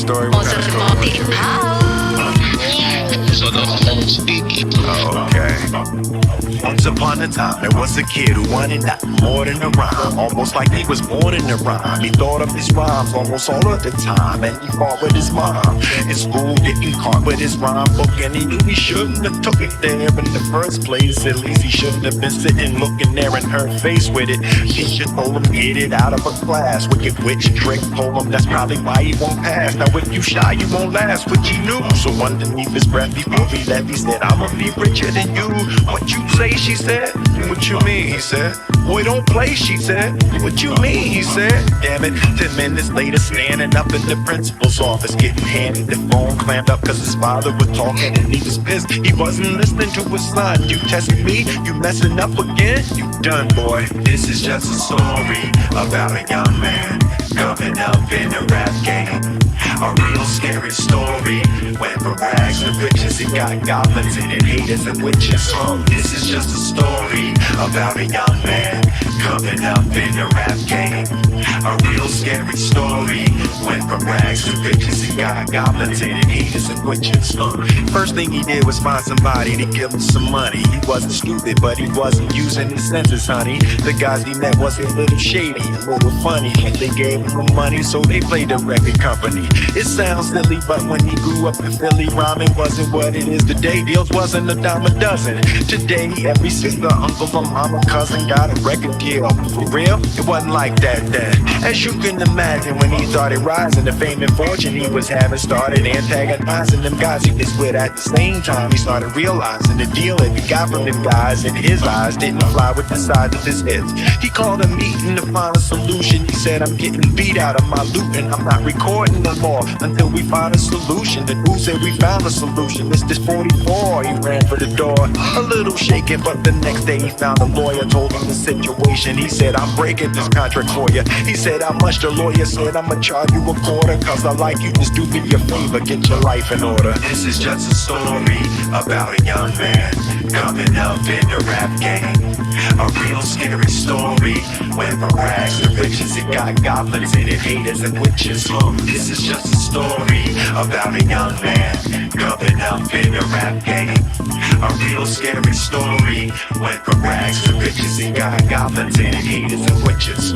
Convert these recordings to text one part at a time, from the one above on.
story? Mozart DeVante in the house. So the whole speaking. Oh, okay. Once upon a time, there was a kid who wanted nothing more than a rhyme. Almost like he was born in a rhyme. He thought of his rhymes almost all of the time. And he fought with his mom in school, getting caught with his rhyme book. And he knew he shouldn't have took it there in the first place. At least he shouldn't have been sitting looking there in her face with it. Teacher told him, get it out of a class. Wicked witch trick told him that's probably why he won't pass. Now if you shy, you won't last, which he knew. So underneath his breath, before he left, he said, I'ma be richer than you. What you say, she said. What you mean, he said. Boy, don't play, she said. What you mean, he said. Damn it, 10 minutes later, standing up in the principal's office, getting handed the phone, clammed up cause his father was talking and he was pissed. He wasn't listening to his son. You testing me? You messing up again? You done, boy. This is just a story about a young man coming up in a rap game. A real scary story. Went from rags to riches. He got goblins in it, haters and witches. This is just a story about a young man coming up in a rap game. A real scary story. Went from rags to riches. He got goblins in it, haters and witches. First thing he did was find somebody to give him some money. He wasn't stupid, but he wasn't using his senses, honey. The guys he met was a little shady, a little funny. They gave him the money, so they played the record company. It sounds silly, but when he grew up in Philly, rhyming wasn't what it is today. Deals wasn't a dime a dozen. Today, every sister, uncle, or mama, cousin got a record deal. For real, it wasn't like that then. As you can imagine, when he started rising, the fame and fortune he was having started antagonizing them guys he was with. At the same time, he started realizing the deal that he got from them guys in his eyes didn't fly with the size of his hits. He called a meeting to find a solution. He said, I'm getting beat out of my loot and I'm not recording no more until we find a solution. The dude said we found a solution. It's this 44. He ran for the door, a little shaken, but the next day he found a lawyer, told him the situation. He said, I'm breaking this contract for you. He said, how much? The lawyer said, I'ma charge you a quarter, cause I like you, just do me a favor, get your life in order. This is just a story about a young man coming up in the rap game. A real scary story. Went from rags to riches. It got goblins in it, haters and witches. This is just a story about a young man coming up in the rap game. A real scary story. Went from rags to riches. It got goblins in it, haters and witches.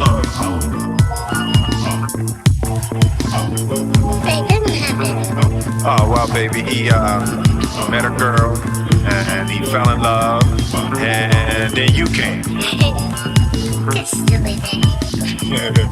Oh, well, baby, he met a girl and he fell in love, and then you came. Just a little.